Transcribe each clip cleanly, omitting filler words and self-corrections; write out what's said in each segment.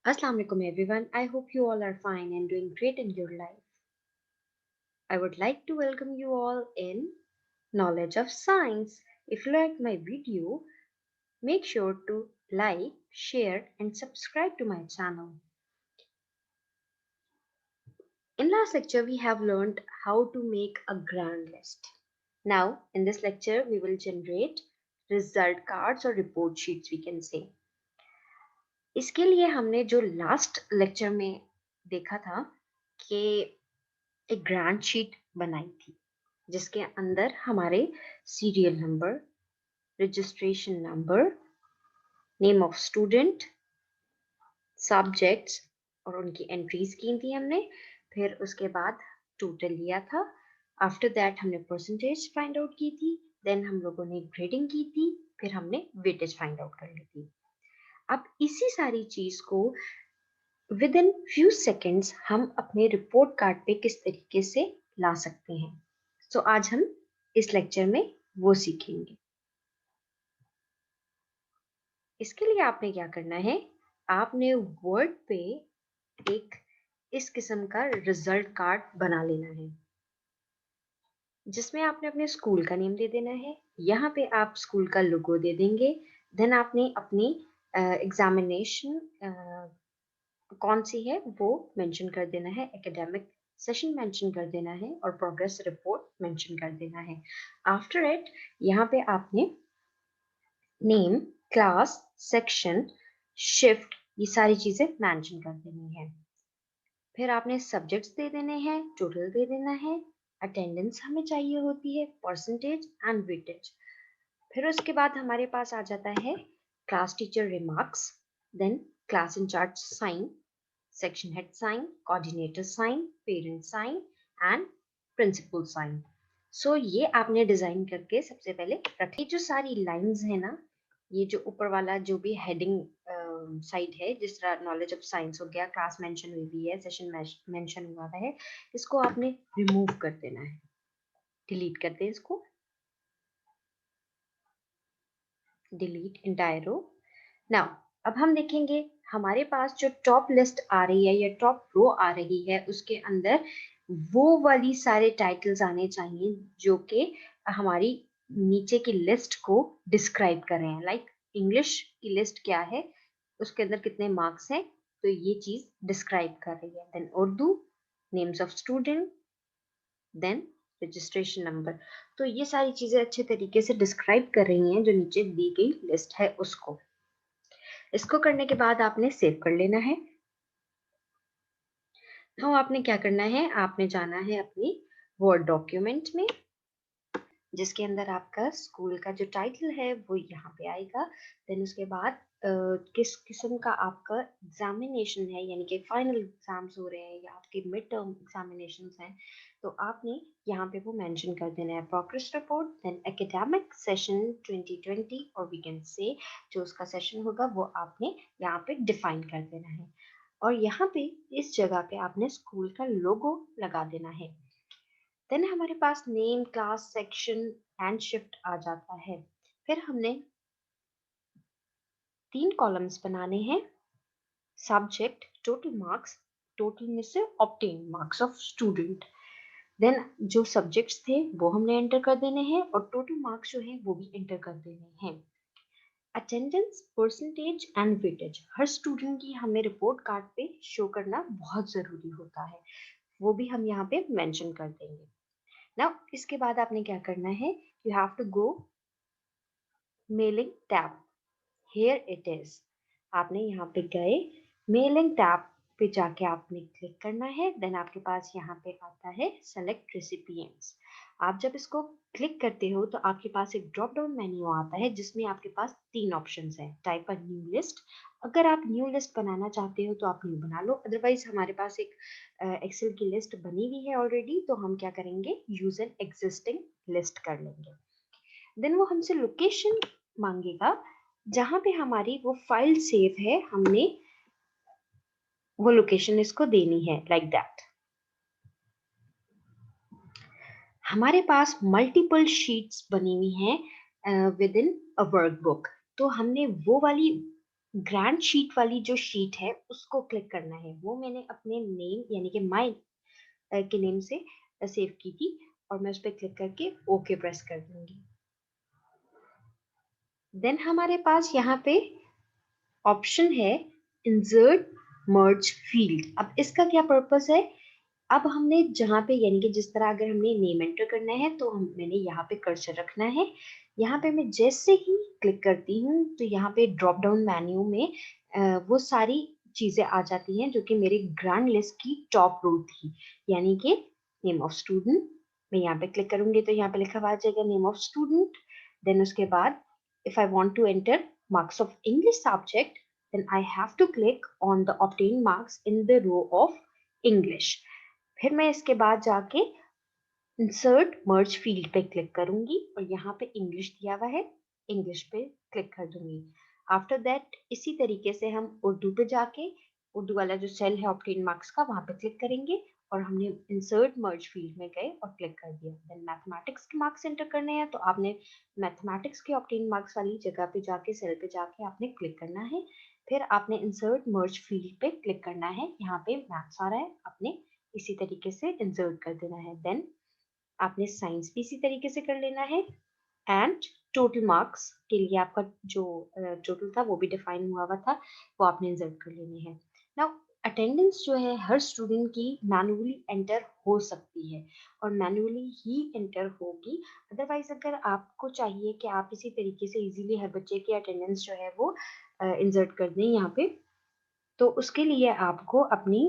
Assalamu alaikum everyone. I hope you all are fine and doing great in your life. I would like to welcome you all in Knowledge of Science. If you like my video, make sure to like, share and subscribe to my channel. In last lecture, we have learned how to make a grand list. Now, in this lecture, we will generate result cards or report sheets we can say. इसके लिए हमने जो last lecture में देखा था कि एक grand sheet बनाई थी जिसके अंदर हमारे serial number, registration number, name of student, subjects और उनकी एंट्रीज की थी हमने। फिर उसके बाद टोटल लिया था। आफ्टर दैट हमने परसेंटेज फाइंड आउट की थी। देन हम लोगों ने ग्रेडिंग की थी। फिर हमने वेटेज फाइंड आउट कर ली थी। अब इसी सारी चीज को विद इन फ्यू सेकेंड्स हम अपने रिपोर्ट कार्ड पे किस तरीके से ला सकते हैं। सो आज हम इस लेक्चर में वो सीखेंगे। इसके लिए आपने क्या करना है, आपने वर्ड पे एक इस किस्म का रिजल्ट कार्ड बना लेना है जिसमें आपने अपने स्कूल का नेम दे देना है। यहाँ पे आप स्कूल का लोगो दे देंगे। देन आपने अपनी एग्जामिनेशन कौन सी है वो मेंशन कर देना है, एकेडमिक सेशन मेंशन कर देना है और प्रोग्रेस रिपोर्ट मेंशन कर देना है। आफ्टर इट यहाँ पे आपने नेम, क्लास, सेक्शन, शिफ्ट ये सारी चीजें मेंशन कर देनी है। फिर आपने सब्जेक्ट्स दे देने हैं, टोटल दे देना है, अटेंडेंस हमें चाहिए होती है, परसेंटेज एंड वेटेज। फिर उसके बाद हमारे पास आ जाता है class teacher remarks, then class in charge sign, section head sign, coordinator sign, parent sign and principal sign. So ये आपने डिजाइन करके सबसे पहले रखी। जो सारी लाइंस है ना, ये जो ऊपर वाला जो भी हेडिंग साइड है, जिस तरह नॉलेज ऑफ साइंस हो गया, क्लास मेंशन हुई भी है, सेशन मेंशन हुआ है, इसको आपने रिमूव कर देना है, डिलीट कर दें इसको, डिलीट इंटायर रो। नाउ अब हम देखेंगे हमारे पास जो टॉप लिस्ट आ रही है या टॉप रो आ रही है उसके अंदर वो वाली सारे टाइटल्स आने चाहिए जो कि हमारी नीचे की लिस्ट को डिस्क्राइब कर रहे हैं। लाइक इंग्लिश की लिस्ट क्या है, उसके अंदर कितने मार्क्स हैं, तो ये चीज डिस्क्राइब कर रही है। Then Urdu, names of student, then registration number. तो ये सारी चीजें अच्छे तरीके से डिस्क्राइब कर रही हैं जो नीचे दी गई लिस्ट है उसको। इसको करने के बाद आपने सेव कर लेना है। तो आपने क्या करना है, आपने जाना है अपनी वर्ड डॉक्यूमेंट में जिसके अंदर आपका स्कूल का जो टाइटल है वो यहाँ पे आएगा। देन उसके बाद किस किस्म का आपका एग्जामिनेशन है, यानी कि फाइनल एग्जाम्स हो रहे हैं या आपके मिड टर्म एग्जामिनेशन हैं, तो आपने यहाँ पे वो मेंशन कर देना है, progress report, then academic session 2020 और वी कैन से जो उसका सेशन होगा वो आपने यहाँ पे डिफाइन कर देना है। और यहाँ पे इस जगह पे आपने स्कूल का लोगो लगा देना है। देन हमारे पास name, class, section and shift आ जाता है। फिर हमने 3 कॉलम्स बनाने हैं, सब्जेक्ट, टोटल मार्क्स, टोटल में से obtain marks of student. Then जो सब्जेक्ट्स थे वो हमने एंटर कर देने हैं और टोटल मार्क्स जो है वो भी एंटर कर देने हैं। Attendance, percentage and weightage her student की हमें रिपोर्ट कार्ड पे शो करना बहुत जरूरी होता है, वो भी हम यहाँ पे मेंशन कर देंगे। नाउ इसके बाद आपने क्या करना है, you have to go mailing tab, here it is. आपने यहाँ पे गए, मेलिंग टैब पे जाके आपने क्लिक करना है। देन आपके पास यहाँ पे आता है सेलेक्ट रेसिपिएंट्स। आप जब इसको क्लिक करते हो तो आपके पास एक ड्रॉप डाउन मेन्यू आता है जिसमें आपके पास 3 ऑप्शंस हैं। टाइप अ न्यू लिस्ट, अगर आप न्यू लिस्ट बनाना चाहते हो तो आप न्यू बना लो, अदरवाइज हमारे पास एक एक्सेल की लिस्ट बनी हुई है ऑलरेडी, तो हम क्या करेंगे, यूज एन एग्जिस्टिंग लिस्ट कर लेंगे। देन वो हमसे लोकेशन मांगेगा जहां पे हमारी वो फाइल सेव है, हमने वो लोकेशन इसको देनी है, लाइक दैट। हमारे पास मल्टीपल शीट्स बनी हुई हैं विद इन अ वर्कबुक, तो हमने वो वाली ग्रैंड शीट वाली जो शीट है उसको क्लिक करना है। वो मैंने अपने नेम यानी कि माई के नेम से सेव की थी और मैं उस पर क्लिक करके ओके प्रेस कर दूंगी। देन हमारे पास यहाँ पे ऑप्शन है इंसर्ट मर्ज फील्ड। अब इसका क्या पर्पस है? अब हमने जहाँ पे यानी कि जिस तरह अगर हमने नेम एंटर करना है तो मैंने यहाँ पे कर्सर रखना है। यहाँ पे मैं जैसे ही क्लिक करती हूँ तो यहाँ पे ड्रॉप डाउन मेन्यू में वो सारी चीजें आ जाती हैं जो कि मेरे ग्रैंड लिस्ट की टॉप रो थी, यानी कि नेम ऑफ स्टूडेंट। मैं यहाँ पे क्लिक करूंगी तो यहाँ पे लिखा हुआ आ जाएगा नेम ऑफ स्टूडेंट। देन उसके बाद if I want to enter marks of English subject, then I have to click on the obtain marks in the row of English. फिर मैं इसके बाद जाके इंसर्ट मर्ज फील्ड पे क्लिक करूंगी और यहाँ पे इंग्लिश दिया हुआ है, इंग्लिश पे क्लिक कर दूंगी। आफ्टर दैट इसी तरीके से हम उर्दू पे जाके उर्दू वाला जो सेल है ऑब्टेन मार्क्स का वहां पे क्लिक करेंगे और हमने इंसर्ट मर्ज फील्ड में गए और क्लिक कर दिया। देन मैथमेटिक्स के मार्क्स एंटर करने हैं तो आपने मैथमेटिक्स के ऑब्टेन मार्क्स वाली जगह पे जाके सेल पे जाके आपने क्लिक करना है। फिर आपने इंसर्ट मर्ज फील्ड पे क्लिक करना है, यहाँ पे मैथ्स आ रहा है, आपने इसी तरीके से इंसर्ट कर देना है। देन आपने साइंस भी इसी तरीके से कर लेना है एंड टोटल मार्क्स के लिए आपका जो टोटल था वो भी डिफाइन हुआ था, वो आपने इंसर्ट कर लेने हैं। नाउ अटेंडेंस जो है हर स्टूडेंट की मैनुअली एंटर हो सकती है और मैनुअली ही एंटर होगी। अदरवाइज अगर आपको चाहिए कि आप इसी तरीके से इजीली हर बच्चे की अटेंडेंस जो है वो इंसर्ट कर दें यहाँ पे, तो उसके लिए आपको अपनी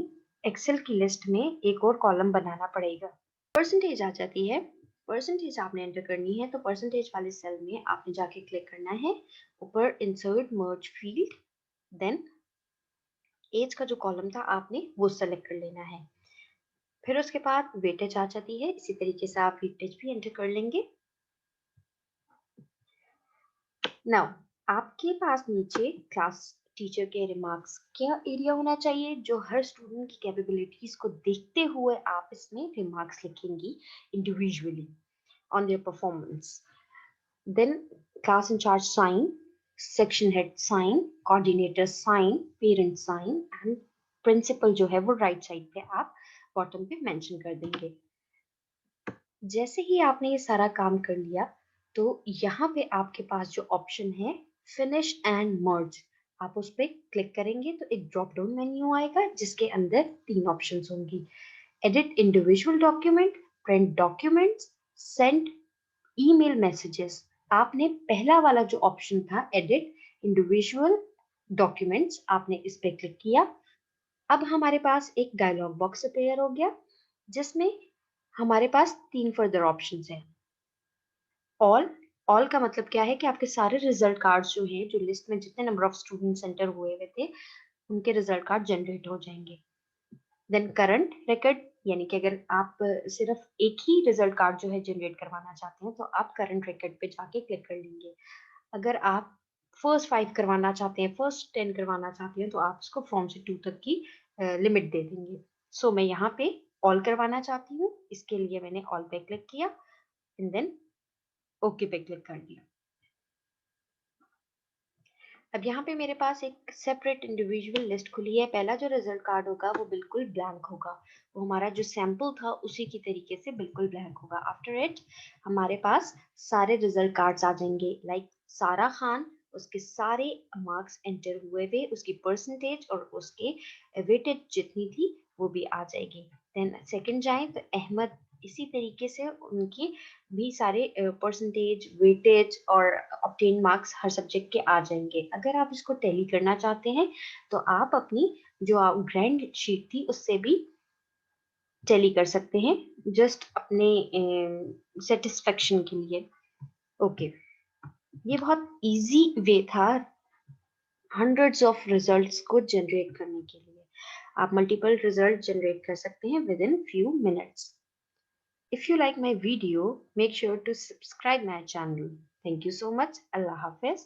एक्सेल की लिस्ट में एक और कॉलम बनाना पड़ेगा। परसेंटेज आ जाती है, परसेंटेज आपने एंटर करनी है तो परसेंटेज वाले सेल में आपने जाके क्लिक करना है, ऊपर insert merge field, then age का जो कॉलम था आपने वो सेलेक्ट कर लेना है। फिर उसके बाद वेटेज आ जाती है, इसी तरीके से आप वेटेज भी एंटर कर लेंगे। नाउ आपके पास नीचे क्लास टीचर के रिमार्क्स क्या एरिया होना चाहिए, जो हर स्टूडेंट की कैपेबिलिटीज को देखते हुए आप इसमें रिमार्क्स लिखेंगी individually on their performance. Then class in charge sign, section head sign, coordinator sign, parent sign and principal जो है वो राइट साइड पे आप बॉटम पे मेंशन कर देंगे। जैसे ही आपने ये सारा काम कर लिया तो यहाँ पे आपके पास जो ऑप्शन है फिनिश एंड मर्ज, आप उस पर क्लिक करेंगे तो एक ड्रॉप डाउन मेन्यू आएगा जिसके अंदर 3 ऑप्शंस होंगी, edit individual document, print documents, send email messages. आपने पहला वाला जो ऑप्शन था एडिट इंडिविजुअल डॉक्यूमेंट्स, आपने इस पे क्लिक किया। अब हमारे पास एक डायलॉग बॉक्स अपेयर हो गया जिसमें हमारे पास 3 फर्दर ऑप्शंस हैं। ऑल, ऑल का मतलब क्या है कि आपके सारे रिजल्ट कार्ड्स जो हैं, जो लिस्ट में जितने नंबर ऑफ स्टूडेंट्स एंटर हुए हुए थे उनके रिजल्ट कार्ड जनरेट हो जाएंगे। देन करंट रिकॉर्ड, यानी कि अगर आप सिर्फ एक ही रिजल्ट कार्ड जो है जनरेट करवाना चाहते हैं तो आप करंट रिकॉर्ड पे जाके क्लिक कर लेंगे। अगर आप फर्स्ट 5 करवाना चाहते हैं, फर्स्ट 10 करवाना चाहते हैं तो आप इसको फ्रॉम से 2 तक की लिमिट दे देंगे। सो मैं यहाँ पे ऑल करवाना चाहती हूँ, इसके लिए मैंने ऑल पे क्लिक किया एंड देन ओके पे क्लिक कर दिया। अब यहाँ पे मेरे पास एक सेपरेट इंडिविजुअल लिस्ट खुली है। पहला जो रिजल्ट कार्ड होगा वो बिल्कुल ब्लैंक होगा, वो हमारा जो सैंपल था उसी की तरीके से बिल्कुल ब्लैंक होगा। आफ्टर इट हमारे पास सारे रिजल्ट कार्ड्स आ जाएंगे, लाइक सारा खान, उसके सारे मार्क्स एंटर हुए थे, उसकी परसेंटेज और उसके वेटेज जितनी थी वो भी आ जाएगी। देन सेकंड जाए तो अहमद, इसी तरीके से उनकी भी सारे परसेंटेज, वेटेज और ऑब्टेन मार्क्स हर सब्जेक्ट के आ जाएंगे। अगर आप इसको टैली करना चाहते हैं तो आप अपनी जो ग्रैंड शीट थी उससे भी टैली कर सकते हैं, जस्ट अपने सेटिस्फेक्शन के लिए। ओके, ये बहुत इजी वे था हंड्रेड्स ऑफ रिजल्ट्स को जनरेट करने के लिए। आप मल्टीपल रिजल्ट जनरेट कर सकते हैं with in few minutes. If you like my video, make sure to subscribe my channel. Thank you so much. Allah Hafiz.